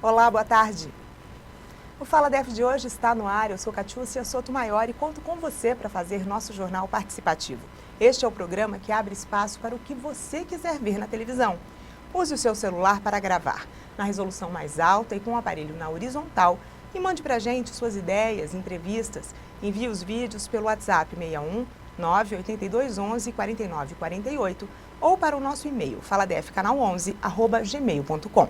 Olá, boa tarde. O Fala Def de hoje está no ar. Eu sou Catiúcia Sotomayor e conto com você para fazer nosso jornal participativo. Este é o programa que abre espaço para o que você quiser ver na televisão. Use o seu celular para gravar, na resolução mais alta e com o aparelho na horizontal, e mande para a gente suas ideias, entrevistas. Envie os vídeos pelo WhatsApp 61 98211 4948 ou para o nosso e-mail faladefcanal11@gmail.com.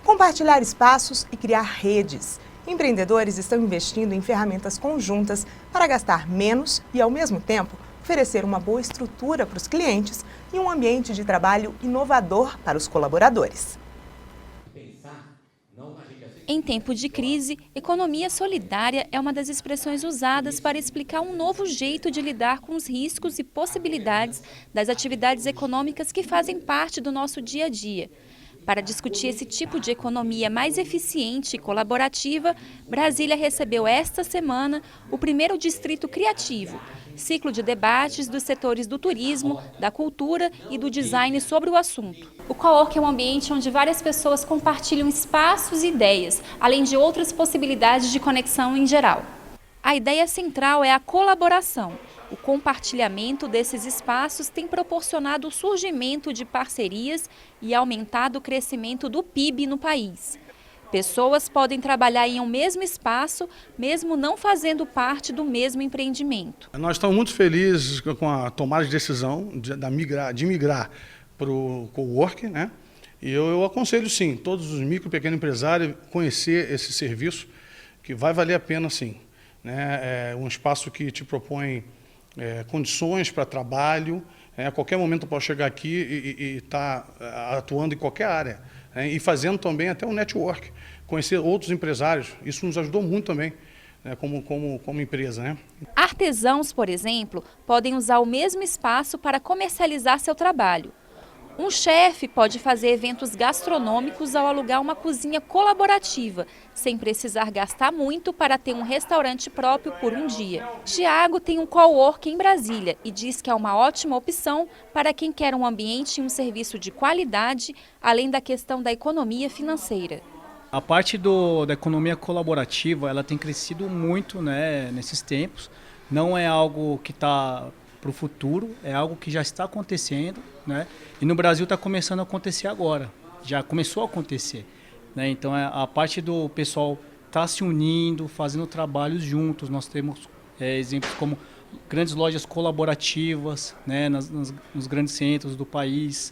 Compartilhar espaços e criar redes. Empreendedores estão investindo em ferramentas conjuntas para gastar menos e, ao mesmo tempo, oferecer uma boa estrutura para os clientes e um ambiente de trabalho inovador para os colaboradores. Em tempo de crise, economia solidária é uma das expressões usadas para explicar um novo jeito de lidar com os riscos e possibilidades das atividades econômicas que fazem parte do nosso dia a dia. Para discutir esse tipo de economia mais eficiente e colaborativa, Brasília recebeu esta semana o primeiro Distrito Criativo, ciclo de debates dos setores do turismo, da cultura e do design sobre o assunto. O cowork é um ambiente onde várias pessoas compartilham espaços e ideias, além de outras possibilidades de conexão em geral. A ideia central é a colaboração. O compartilhamento desses espaços tem proporcionado o surgimento de parcerias e aumentado o crescimento do PIB no país. Pessoas podem trabalhar em um mesmo espaço, mesmo não fazendo parte do mesmo empreendimento. Nós estamos muito felizes com a tomada de decisão de migrar para o cowork, né? E eu aconselho, sim, todos os micro e pequenos empresários conhecer esse serviço, que vai valer a pena, sim. Né? É um espaço que te propõe condições para trabalho, a qualquer momento pode chegar aqui e estar atuando em qualquer área, e fazendo também até um network, conhecer outros empresários. Isso nos ajudou muito também, como empresa. Né? Artesãos, por exemplo, podem usar o mesmo espaço para comercializar seu trabalho. Um chefe pode fazer eventos gastronômicos ao alugar uma cozinha colaborativa, sem precisar gastar muito para ter um restaurante próprio por um dia. Tiago tem um cowork em Brasília e diz que é uma ótima opção para quem quer um ambiente e um serviço de qualidade, além da questão da economia financeira. A parte da economia colaborativa, ela tem crescido muito, né, nesses tempos. Não é algo que está para o futuro, é algo que já está acontecendo, né? E no Brasil está começando a acontecer agora, já começou a acontecer, né? Então a parte do pessoal está se unindo, fazendo trabalhos juntos. Nós temos exemplos como grandes lojas colaborativas, né, nos grandes centros do país,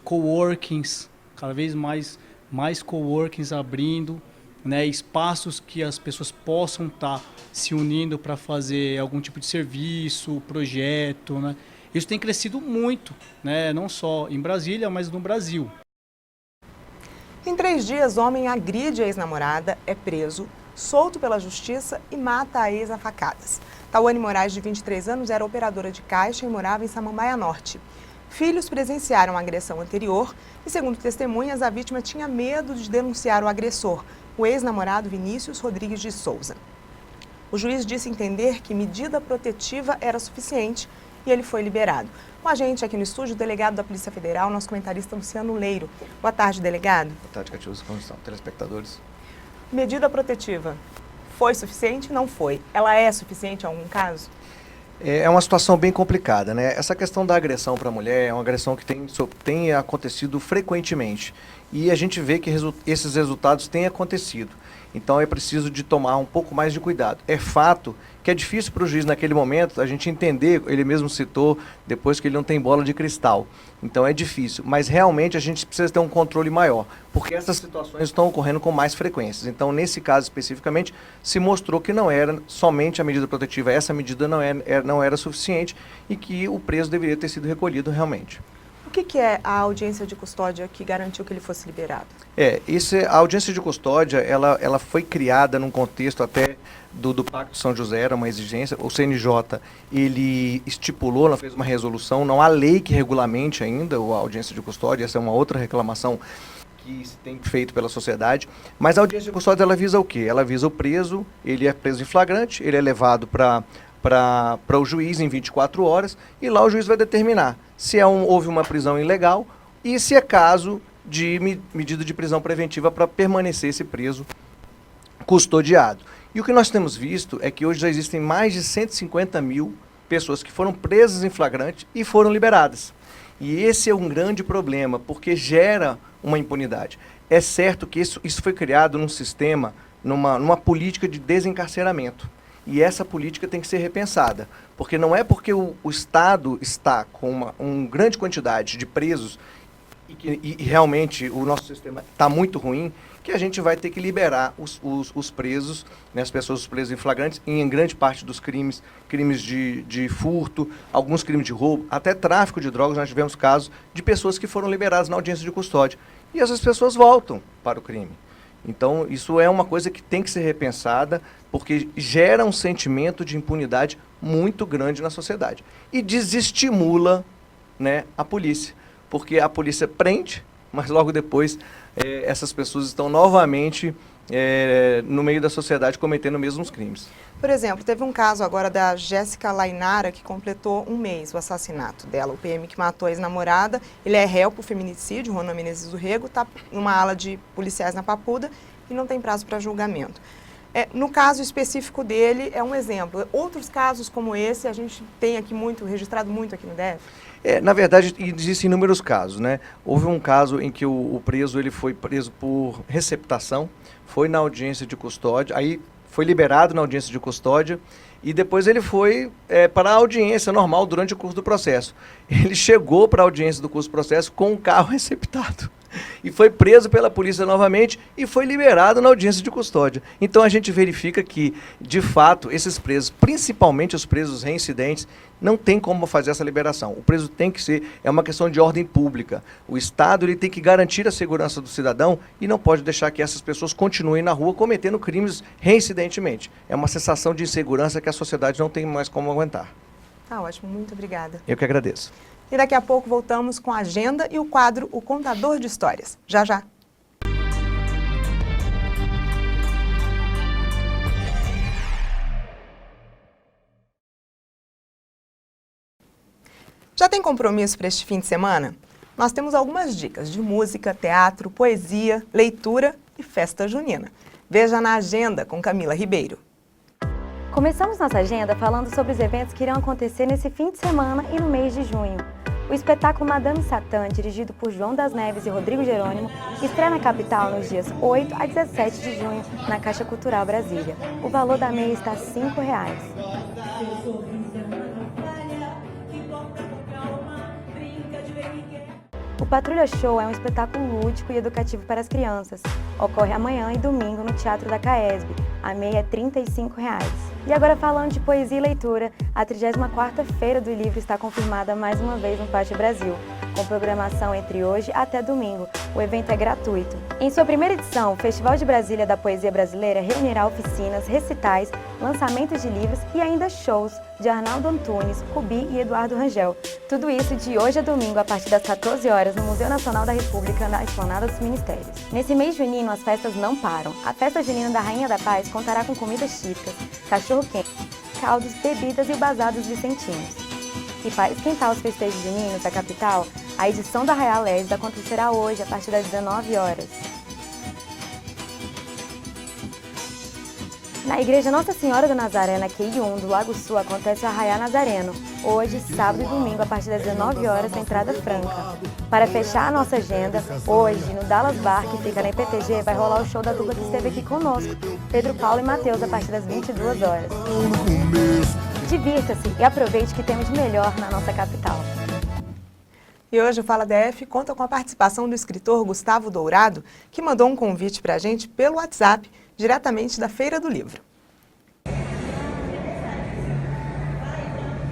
coworkings, cada vez mais coworkings abrindo, né, espaços que as pessoas possam estar se unindo para fazer algum tipo de serviço, projeto, né? Isso tem crescido muito, né, não só em Brasília, mas no Brasil. Em 3 dias, homem agride a ex-namorada, é preso, solto pela justiça e mata a ex a facadas. Tawane Moraes, de 23 anos, era operadora de caixa e morava em Samambaia Norte. Filhos presenciaram a agressão anterior e, segundo testemunhas, a vítima tinha medo de denunciar o agressor, o ex-namorado Vinícius Rodrigues de Souza. O juiz disse entender que medida protetiva era suficiente e ele foi liberado. Com a gente aqui no estúdio, o delegado da Polícia Federal, nosso comentarista Luciano Leiro. Boa tarde, delegado. Boa tarde, Catiúcia. Como estão, telespectadores? Medida protetiva foi suficiente? Não foi. Ela é suficiente em algum caso? É uma situação bem complicada, né? Essa questão da agressão para a mulher é uma agressão que tem acontecido frequentemente. E a gente vê que esses resultados têm acontecido. Então é preciso de tomar um pouco mais de cuidado. É fato que é difícil para o juiz naquele momento a gente entender, ele mesmo citou, depois que ele não tem bola de cristal. Então é difícil, mas realmente a gente precisa ter um controle maior, porque essas situações estão ocorrendo com mais frequências. Então nesse caso especificamente se mostrou que não era somente a medida protetiva, essa medida não era suficiente e que o preso deveria ter sido recolhido realmente. O que é a audiência de custódia que garantiu que ele fosse liberado? A audiência de custódia, ela foi criada num contexto até do Pacto São José, era uma exigência. O CNJ, ele estipulou, ela fez uma resolução, não há lei que regulamente ainda a audiência de custódia, essa é uma outra reclamação que se tem feito pela sociedade, mas a audiência de custódia, ela visa o quê? Ela visa o preso, ele é preso em flagrante, ele é levado para o juiz em 24 horas, e lá o juiz vai determinar se houve uma prisão ilegal e se é caso de medida de prisão preventiva para permanecer esse preso custodiado. E o que nós temos visto é que hoje já existem mais de 150 mil pessoas que foram presas em flagrante e foram liberadas. E esse é um grande problema, porque gera uma impunidade. É certo que isso foi criado num sistema, numa política de desencarceramento. E essa política tem que ser repensada, porque não é porque o Estado está com uma grande quantidade de presos e realmente o nosso sistema está muito ruim, que a gente vai ter que liberar os presos, né, as pessoas presas em flagrantes, em grande parte dos crimes de furto, alguns crimes de roubo, até tráfico de drogas. Nós tivemos casos de pessoas que foram liberadas na audiência de custódia. E essas pessoas voltam para o crime. Então, isso é uma coisa que tem que ser repensada, porque gera um sentimento de impunidade muito grande na sociedade. E desestimula, né, a polícia, porque a polícia prende, mas logo depois essas pessoas estão novamente no meio da sociedade cometendo os mesmos crimes. Por exemplo, teve um caso agora da Jéssica Lainara, que completou um mês o assassinato dela. O PM que matou a ex-namorada, ele é réu por feminicídio, Ronan Menezes do Rego, está numa ala de policiais na Papuda e não tem prazo para julgamento. No caso específico dele, é um exemplo. Outros casos como esse, a gente tem aqui registrado muito aqui no DF? Na verdade, existem inúmeros casos, né? Houve um caso em que o preso ele foi preso por receptação, foi na audiência de custódia, aí foi liberado na audiência de custódia e depois ele foi para a audiência normal durante o curso do processo. Ele chegou para a audiência do curso do processo com um carro receptado e foi preso pela polícia novamente e foi liberado na audiência de custódia. Então a gente verifica que, de fato, esses presos, principalmente os presos reincidentes, não tem como fazer essa liberação. O preso tem que ser, é uma questão de ordem pública. O Estado ele tem que garantir a segurança do cidadão e não pode deixar que essas pessoas continuem na rua cometendo crimes reincidentemente. É uma sensação de insegurança que a sociedade não tem mais como aguentar. Tá ótimo, muito obrigada. Eu que agradeço. E daqui a pouco voltamos com a agenda e o quadro O Contador de Histórias. Já, já. Já tem compromisso para este fim de semana? Nós temos algumas dicas de música, teatro, poesia, leitura e festa junina. Veja na agenda com Camila Ribeiro. Começamos nossa agenda falando sobre os eventos que irão acontecer nesse fim de semana e no mês de junho. O espetáculo Madame Satã, dirigido por João das Neves e Rodrigo Jerônimo, estreia na capital nos dias 8 a 17 de junho na Caixa Cultural Brasília. O valor da meia está R$ 5. O Patrulha Show é um espetáculo lúdico e educativo para as crianças. Ocorre amanhã e domingo no Teatro da CAESB. A meia é R$ 35. E agora falando de poesia e leitura, a 34ª Feira do Livro está confirmada mais uma vez no Pátio Brasil, com programação entre hoje até domingo. O evento é gratuito. Em sua primeira edição, o Festival de Brasília da Poesia Brasileira reunirá oficinas, recitais, lançamentos de livros e ainda shows de Arnaldo Antunes, Rubi e Eduardo Rangel. Tudo isso de hoje a domingo, a partir das 14 horas, no Museu Nacional da República, na Esplanada dos Ministérios. Nesse mês junino, as festas não param. A Festa Junina da Rainha da Paz contará com comidas típicas, cachorro-quente, caldos, bebidas e o Bazar dos Vicentinos. E para esquentar os festejos juninos da capital, a edição da Arraial Leves acontecerá hoje, a partir das 19 horas. Na Igreja Nossa Senhora do Nazaré, na QI1 do Lago Sul, acontece o Arraiá Nazareno, hoje, sábado e domingo, a partir das 19 horas, na entrada franca. Para fechar a nossa agenda, hoje, no Dallas Bar, que fica na IPTG, vai rolar o show da dupla que esteve aqui conosco, Pedro Paulo e Matheus, a partir das 22 horas. Divirta-se e aproveite o que temos de melhor na nossa capital. E hoje o Fala DF conta com a participação do escritor Gustavo Dourado, que mandou um convite para a gente pelo WhatsApp, diretamente da Feira do Livro.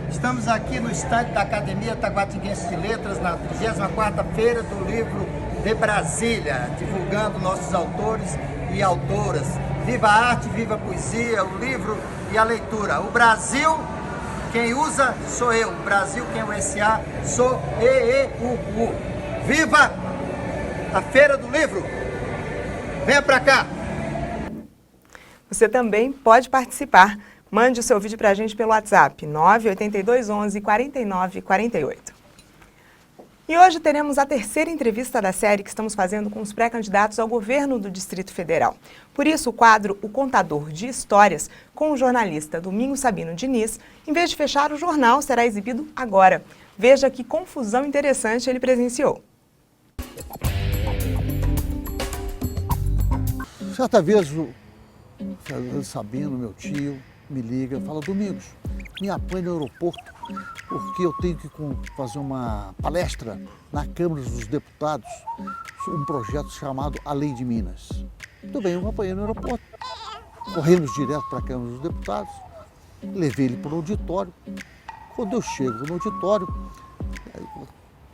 Estamos aqui no estande da Academia Taguatinguense de Letras, na 34ª Feira do Livro de Brasília, divulgando nossos autores e autoras. Viva a arte, viva a poesia, o livro e a leitura. O Brasil, quem usa sou eu. O Brasil, quem o SA, sou EEUU. Viva a Feira do Livro! Venha pra cá! Você também pode participar. Mande o seu vídeo para a gente pelo WhatsApp, 98211 4948. E hoje teremos a terceira entrevista da série que estamos fazendo com os pré-candidatos ao governo do Distrito Federal. Por isso, o quadro O Contador de Histórias, com o jornalista Domingos Sabino Diniz, em vez de fechar o jornal, será exibido agora. Veja que confusão interessante ele presenciou. Certa vez, o Fernando Sabino, meu tio, me liga e fala: Domingos, me apanhe no aeroporto porque eu tenho que fazer uma palestra na Câmara dos Deputados sobre um projeto chamado A Lei de Minas. Muito bem, eu apanhei no aeroporto, corremos direto para a Câmara dos Deputados, levei ele para o auditório. Quando eu chego no auditório,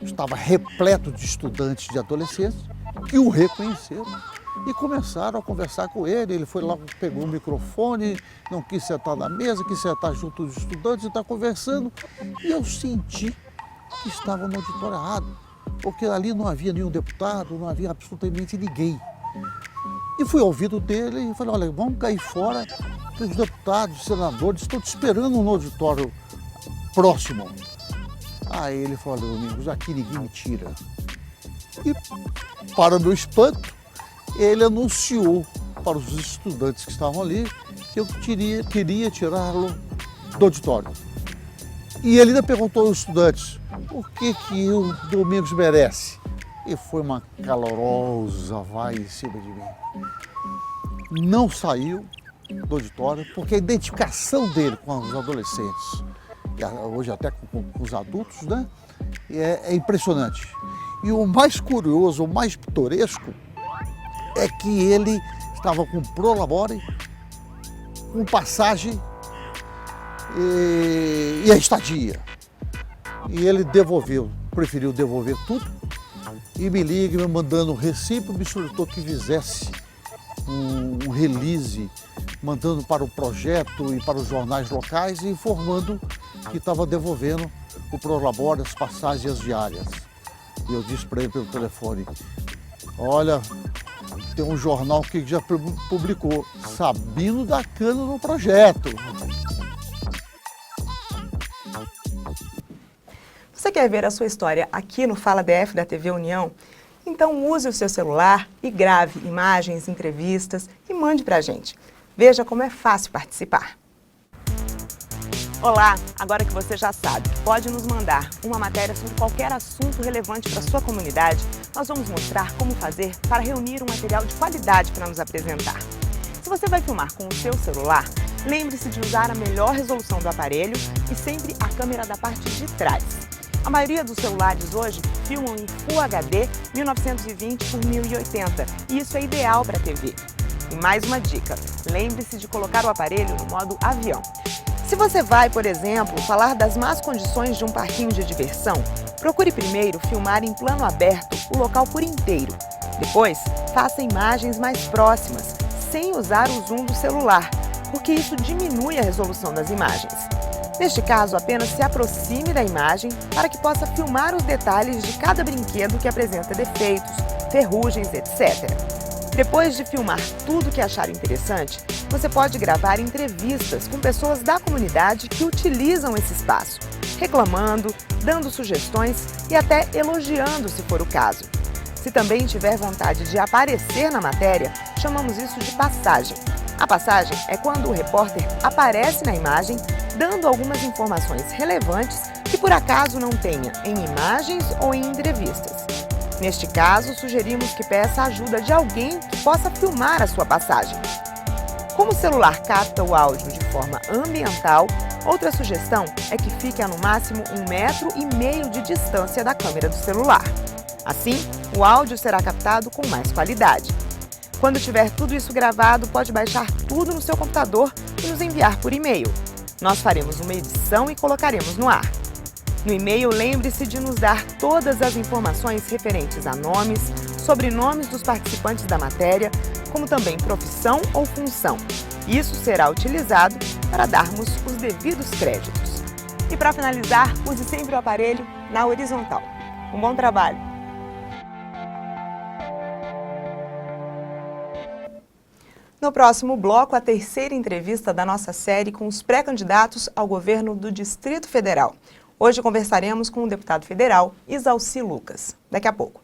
estava repleto de estudantes de adolescência que o reconheceram e começaram a conversar com ele. Ele foi lá, pegou o microfone, não quis sentar na mesa, quis sentar junto dos estudantes e está conversando. E eu senti que estava no auditório errado, porque ali não havia nenhum deputado, não havia absolutamente ninguém. E fui ao ouvido dele e falei: olha, vamos cair fora, que os deputados, os senadores estão te esperando no auditório próximo. Aí ele falou: Domingos, aqui ninguém me tira. E, para meu espanto, ele anunciou para os estudantes que estavam ali que eu queria tirá-lo do auditório. E ele ainda perguntou aos estudantes: o que o Domingos merece? E foi uma calorosa vai em cima de mim. Não saiu do auditório porque a identificação dele com os adolescentes, hoje até com os adultos, né, é impressionante. E o mais curioso, o mais pitoresco, é que ele estava com prolabore, com passagem e a estadia. E ele preferiu devolver tudo e me liga, me mandando um recibo, me solicitou que fizesse um release, mandando para o projeto e para os jornais locais e informando que estava devolvendo o prolabore, as passagens e as diárias. E eu disse para ele pelo telefone: olha, tem um jornal que já publicou Sabino dá cana no projeto. Você quer ver a sua história aqui no Fala DF da TV União? Então use o seu celular e grave imagens, entrevistas e mande pra gente. Veja como é fácil participar. Olá, agora que você já sabe, pode nos mandar uma matéria sobre qualquer assunto relevante para a sua comunidade. Nós vamos mostrar como fazer para reunir um material de qualidade para nos apresentar. Se você vai filmar com o seu celular, lembre-se de usar a melhor resolução do aparelho e sempre a câmera da parte de trás. A maioria dos celulares hoje filmam em Full HD 1920 por 1080 e isso é ideal para a TV. E mais uma dica, lembre-se de colocar o aparelho no modo avião. Se você vai, por exemplo, falar das más condições de um parquinho de diversão, procure primeiro filmar em plano aberto o local por inteiro. Depois, faça imagens mais próximas, sem usar o zoom do celular, porque isso diminui a resolução das imagens. Neste caso, apenas se aproxime da imagem para que possa filmar os detalhes de cada brinquedo que apresenta defeitos, ferrugens, etc. Depois de filmar tudo que achar interessante, você pode gravar entrevistas com pessoas da comunidade que utilizam esse espaço, reclamando, dando sugestões e até elogiando se for o caso. Se também tiver vontade de aparecer na matéria, chamamos isso de passagem. A passagem é quando o repórter aparece na imagem, dando algumas informações relevantes que por acaso não tenha em imagens ou em entrevistas. Neste caso, sugerimos que peça a ajuda de alguém que possa filmar a sua passagem. Como o celular capta o áudio de forma ambiental, outra sugestão é que fique a no máximo 1,5 metros de distância da câmera do celular. Assim, o áudio será captado com mais qualidade. Quando tiver tudo isso gravado, pode baixar tudo no seu computador e nos enviar por e-mail. Nós faremos uma edição e colocaremos no ar. No e-mail, lembre-se de nos dar todas as informações referentes a nomes, sobrenomes dos participantes da matéria, como também profissão ou função. Isso será utilizado para darmos os devidos créditos. E para finalizar, use sempre o aparelho na horizontal. Um bom trabalho! No próximo bloco, a terceira entrevista da nossa série com os pré-candidatos ao governo do Distrito Federal. Hoje conversaremos com o deputado federal Isalci Lucas. Daqui a pouco.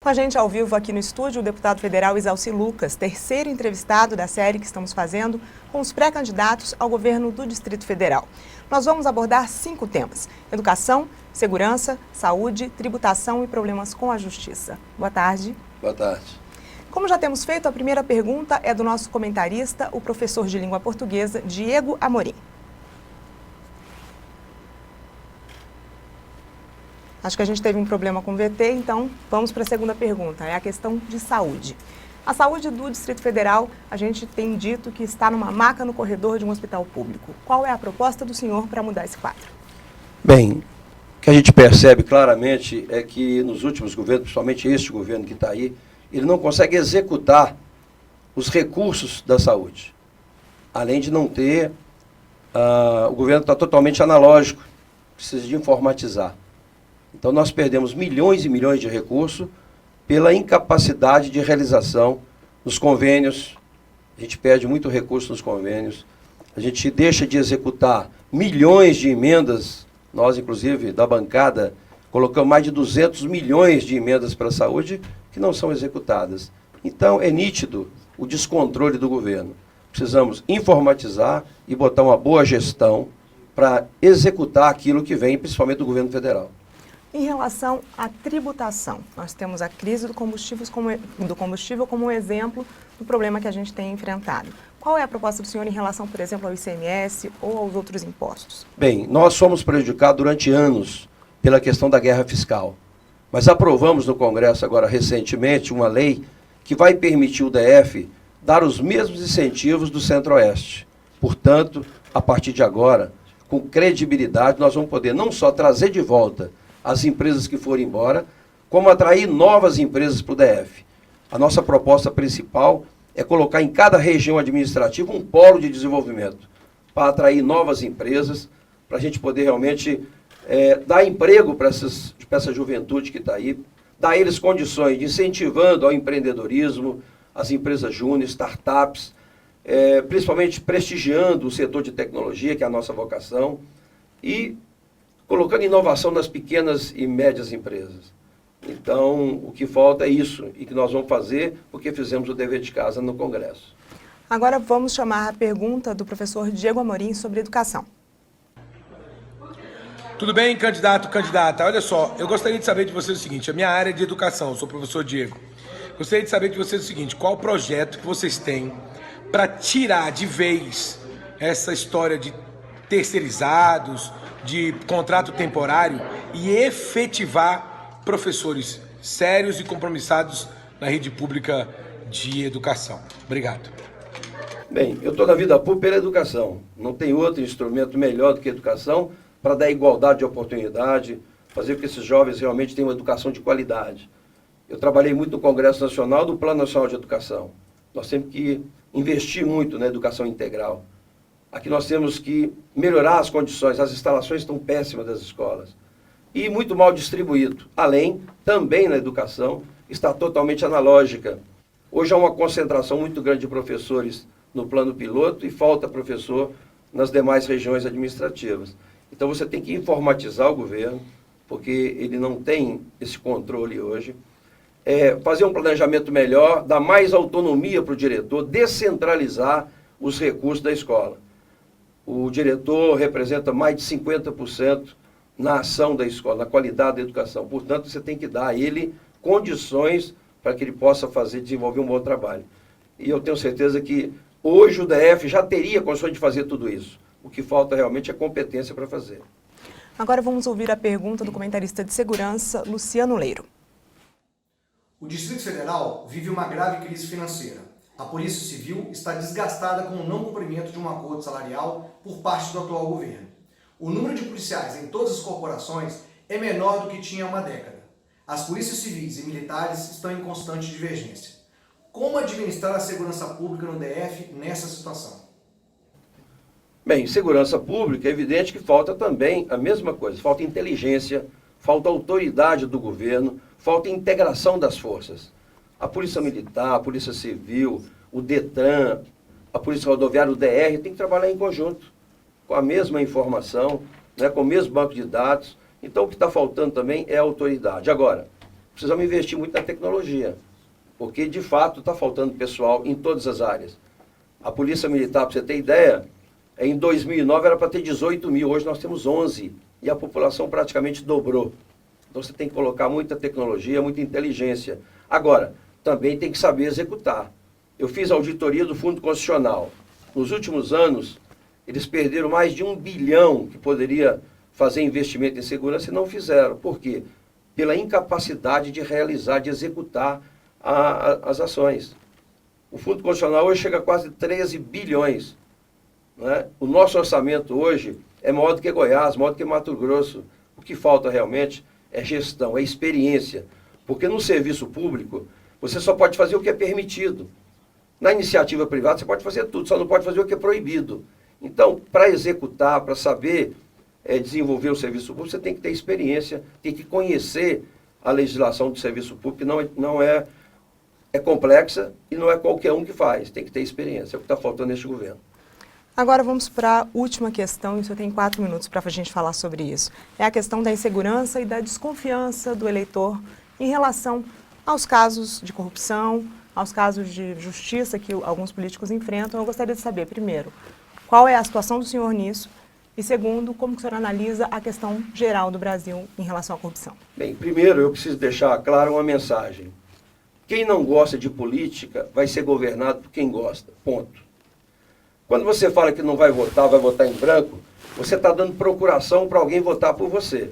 Com a gente ao vivo aqui no estúdio, o deputado federal Isalci Lucas, terceiro entrevistado da série que estamos fazendo com os pré-candidatos ao governo do Distrito Federal. Nós vamos abordar 5 temas: educação, segurança, saúde, tributação e problemas com a justiça. Boa tarde. Boa tarde. Como já temos feito, a primeira pergunta é do nosso comentarista, o professor de língua portuguesa, Diego Amorim. Acho que a gente teve um problema com o VT, então vamos para a segunda pergunta, é a questão de saúde. A saúde do Distrito Federal, a gente tem dito que está numa maca no corredor de um hospital público. Qual é a proposta do senhor para mudar esse quadro? Bem, o que a gente percebe claramente é que nos últimos governos, principalmente este governo que está aí, ele não consegue executar os recursos da saúde. Além de não ter, o governo está totalmente analógico, precisa de informatizar. Então, nós perdemos milhões e milhões de recursos pela incapacidade de realização nos convênios. A gente perde muito recurso nos convênios. A gente deixa de executar milhões de emendas. Nós, inclusive, da bancada, colocamos mais de 200 milhões de emendas para a saúde que não são executadas. Então, é nítido o descontrole do governo. Precisamos informatizar e botar uma boa gestão para executar aquilo que vem, principalmente do governo federal. Em relação à tributação, nós temos a crise do combustível como um exemplo do problema que a gente tem enfrentado. Qual é a proposta do senhor em relação, por exemplo, ao ICMS ou aos outros impostos? Bem, nós fomos prejudicados durante anos pela questão da guerra fiscal. Mas aprovamos no Congresso agora recentemente uma lei que vai permitir o DF dar os mesmos incentivos do Centro-Oeste. Portanto, a partir de agora, com credibilidade, nós vamos poder não só trazer de volta as empresas que forem embora, como atrair novas empresas para o DF. A nossa proposta principal é colocar em cada região administrativa um polo de desenvolvimento, para atrair novas empresas, para a gente poder realmente dar emprego para essa juventude que está aí, dar a eles condições de incentivando ao empreendedorismo, as empresas júnior, startups, principalmente prestigiando o setor de tecnologia, que é a nossa vocação, e colocando inovação nas pequenas e médias empresas. Então, o que falta é isso, e que nós vamos fazer porque fizemos o dever de casa no Congresso. Agora vamos chamar a pergunta do professor Diego Amorim sobre educação. Tudo bem, candidato, candidata? Olha só, eu gostaria de saber de vocês o seguinte, a minha área é de educação, eu sou o professor Diego. Gostaria de saber de vocês o seguinte, qual o projeto que vocês têm para tirar de vez essa história de terceirizados, de contrato temporário e efetivar professores sérios e compromissados na rede pública de educação. Obrigado. Bem, eu estou na vida pública pela educação. Não tem outro instrumento melhor do que a educação para dar igualdade de oportunidade, fazer com que esses jovens realmente tenham uma educação de qualidade. Eu trabalhei muito no Congresso Nacional do Plano Nacional de Educação. Nós temos que investir muito na educação integral. Aqui nós temos que melhorar as condições, as instalações estão péssimas das escolas. E muito mal distribuído. Além, também na educação, está totalmente analógica. Hoje há uma concentração muito grande de professores no plano piloto e falta professor nas demais regiões administrativas. Então você tem que informatizar o governo, porque ele não tem esse controle hoje. Fazer um planejamento melhor, dar mais autonomia para o diretor, descentralizar os recursos da escola. O diretor representa mais de 50% na ação da escola, na qualidade da educação. Portanto, você tem que dar a ele condições para que ele possa desenvolver um bom trabalho. E eu tenho certeza que hoje o DF já teria condições de fazer tudo isso. O que falta realmente é competência para fazer. Agora vamos ouvir a pergunta do comentarista de segurança, Luciano Leiro. O Distrito Federal vive uma grave crise financeira. A Polícia Civil está desgastada com o não cumprimento de um acordo salarial por parte do atual governo. O número de policiais em todas as corporações é menor do que tinha há uma década. As polícias civis e militares estão em constante divergência. Como administrar a segurança pública no DF nessa situação? Bem, segurança pública, é evidente que falta também a mesma coisa. Falta inteligência, falta autoridade do governo, falta integração das forças. A Polícia Militar, a Polícia Civil, o DETRAN, a Polícia Rodoviária, o DR, tem que trabalhar em conjunto, com a mesma informação, né, com o mesmo banco de dados. Então, o que está faltando também é a autoridade. Agora, precisamos investir muito na tecnologia, porque, de fato, está faltando pessoal em todas as áreas. A Polícia Militar, para você ter ideia, em 2009 era para ter 18 mil, hoje nós temos 11, e a população praticamente dobrou. Então, você tem que colocar muita tecnologia, muita inteligência. Agora, também tem que saber executar. Eu fiz a auditoria do Fundo Constitucional. Nos últimos anos, eles perderam mais de 1 bilhão que poderia fazer investimento em segurança e não fizeram. Por quê? Pela incapacidade de realizar, de executar as ações. O Fundo Constitucional hoje chega a quase 13 bilhões. Né? O nosso orçamento hoje é maior do que Goiás, maior do que Mato Grosso. O que falta realmente é gestão, é experiência. Porque no serviço público, você só pode fazer o que é permitido. Na iniciativa privada, você pode fazer tudo, só não pode fazer o que é proibido. Então, para executar, para saber desenvolver o serviço público, você tem que ter experiência, tem que conhecer a legislação do serviço público, que não é complexa e não é qualquer um que faz, tem que ter experiência, é o que está faltando neste governo. Agora vamos para a última questão, e o senhor tem 4 minutos para a gente falar sobre isso. É a questão da insegurança e da desconfiança do eleitor em relação aos casos de corrupção, aos casos de justiça que alguns políticos enfrentam. Eu gostaria de saber, primeiro, qual é a situação do senhor nisso? E segundo, como que o senhor analisa a questão geral do Brasil em relação à corrupção? Bem, primeiro eu preciso deixar clara uma mensagem. Quem não gosta de política vai ser governado por quem gosta, ponto. Quando você fala que não vai votar em branco, você está dando procuração para alguém votar por você.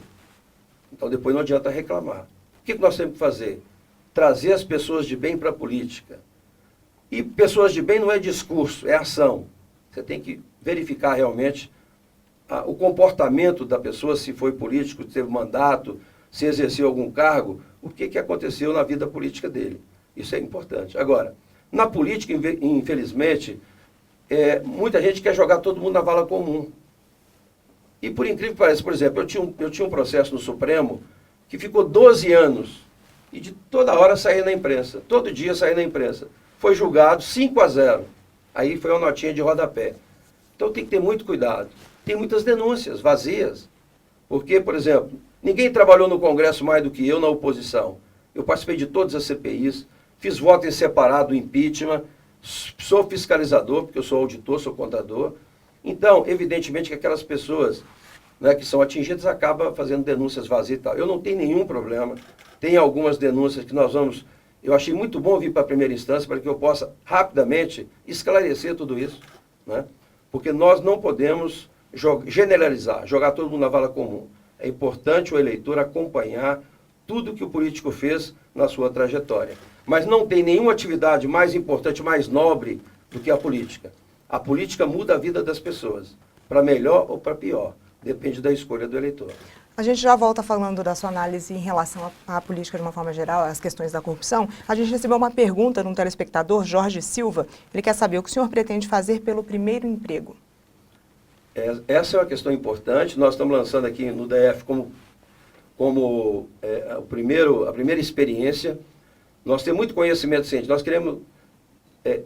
Então depois não adianta reclamar. O que nós temos que fazer? Trazer as pessoas de bem para a política. E pessoas de bem não é discurso, é ação. Você tem que verificar realmente o comportamento da pessoa, se foi político, se teve mandato, se exerceu algum cargo, o que aconteceu na vida política dele. Isso é importante. Agora, na política, infelizmente, muita gente quer jogar todo mundo na vala comum. E por incrível que pareça, por exemplo, eu tinha um processo no Supremo que ficou 12 anos e de toda hora saía na imprensa, todo dia saía na imprensa. Foi julgado 5-0. Aí foi uma notinha de rodapé. Então tem que ter muito cuidado. Tem muitas denúncias vazias. Porque, por exemplo, ninguém trabalhou no Congresso mais do que eu na oposição. Eu participei de todas as CPIs, fiz voto em separado do impeachment, sou fiscalizador, porque eu sou auditor, sou contador. Então, evidentemente que aquelas pessoas, né, que são atingidas acabam fazendo denúncias vazias e tal. Eu não tenho nenhum problema. Tem algumas denúncias que nós vamos... Eu achei muito bom vir para a primeira instância para que eu possa rapidamente esclarecer tudo isso, né? Porque nós não podemos generalizar, jogar todo mundo na vala comum. É importante o eleitor acompanhar tudo que o político fez na sua trajetória. Mas não tem nenhuma atividade mais importante, mais nobre do que a política. A política muda a vida das pessoas, para melhor ou para pior. Depende da escolha do eleitor. A gente já volta falando da sua análise em relação à política de uma forma geral, às questões da corrupção. A gente recebeu uma pergunta de um telespectador, Jorge Silva. Ele quer saber o que o senhor pretende fazer pelo primeiro emprego. Essa é uma questão importante. Nós estamos lançando aqui no DF como a primeira experiência. Nós temos muito conhecimento científico. Nós queremos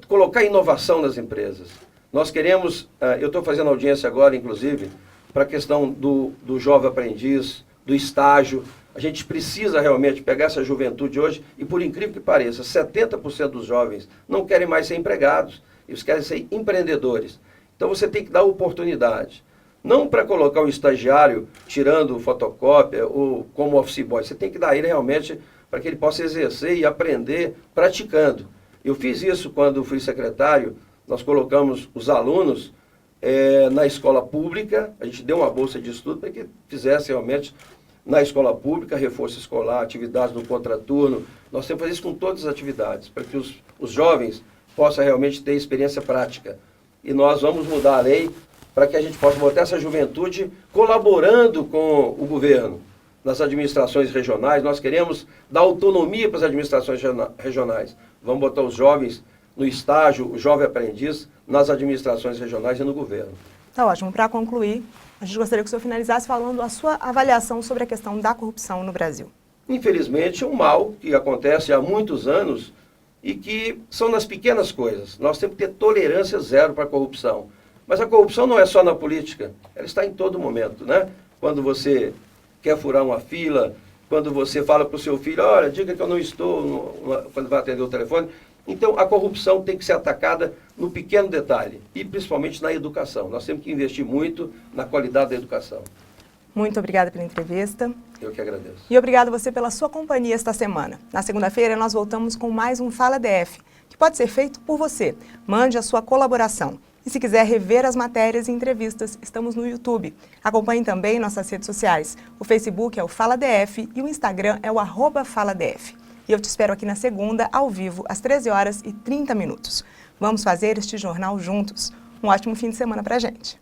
colocar inovação nas empresas. Nós queremos, eu estou fazendo audiência agora, inclusive, para a questão do jovem aprendiz, do estágio. A gente precisa realmente pegar essa juventude hoje e, por incrível que pareça, 70% dos jovens não querem mais ser empregados, eles querem ser empreendedores. Então você tem que dar oportunidade. Não para colocar um estagiário tirando fotocópia ou como office boy, você tem que dar ele realmente para que ele possa exercer e aprender praticando. Eu fiz isso quando fui secretário, nós colocamos os alunos na escola pública, a gente deu uma bolsa de estudo para que fizesse realmente na escola pública, reforço escolar, atividades no contraturno. Nós temos que fazer isso com todas as atividades, para que os jovens possam realmente ter experiência prática. E nós vamos mudar a lei para que a gente possa botar essa juventude colaborando com o governo, nas administrações regionais. Nós queremos dar autonomia para as administrações regionais. Vamos botar os jovens no estágio, o jovem aprendiz, nas administrações regionais e no governo. Tá ótimo. Para concluir, a gente gostaria que o senhor finalizasse falando a sua avaliação sobre a questão da corrupção no Brasil. Infelizmente, é um mal que acontece há muitos anos e que são nas pequenas coisas. Nós temos que ter tolerância zero para a corrupção. Mas a corrupção não é só na política, ela está em todo momento, né? Quando você quer furar uma fila, quando você fala para o seu filho, olha, diga que eu não estou, quando vai atender o telefone. Então, a corrupção tem que ser atacada no pequeno detalhe, e principalmente na educação. Nós temos que investir muito na qualidade da educação. Muito obrigada pela entrevista. Eu que agradeço. E obrigado você pela sua companhia esta semana. Na segunda-feira, nós voltamos com mais um Fala DF, que pode ser feito por você. Mande a sua colaboração. E se quiser rever as matérias e entrevistas, estamos no YouTube. Acompanhe também nossas redes sociais. O Facebook é o Fala DF e o Instagram é o @FalaDF. E eu te espero aqui na segunda, ao vivo, às 13h30. Vamos fazer este jornal juntos. Um ótimo fim de semana pra gente.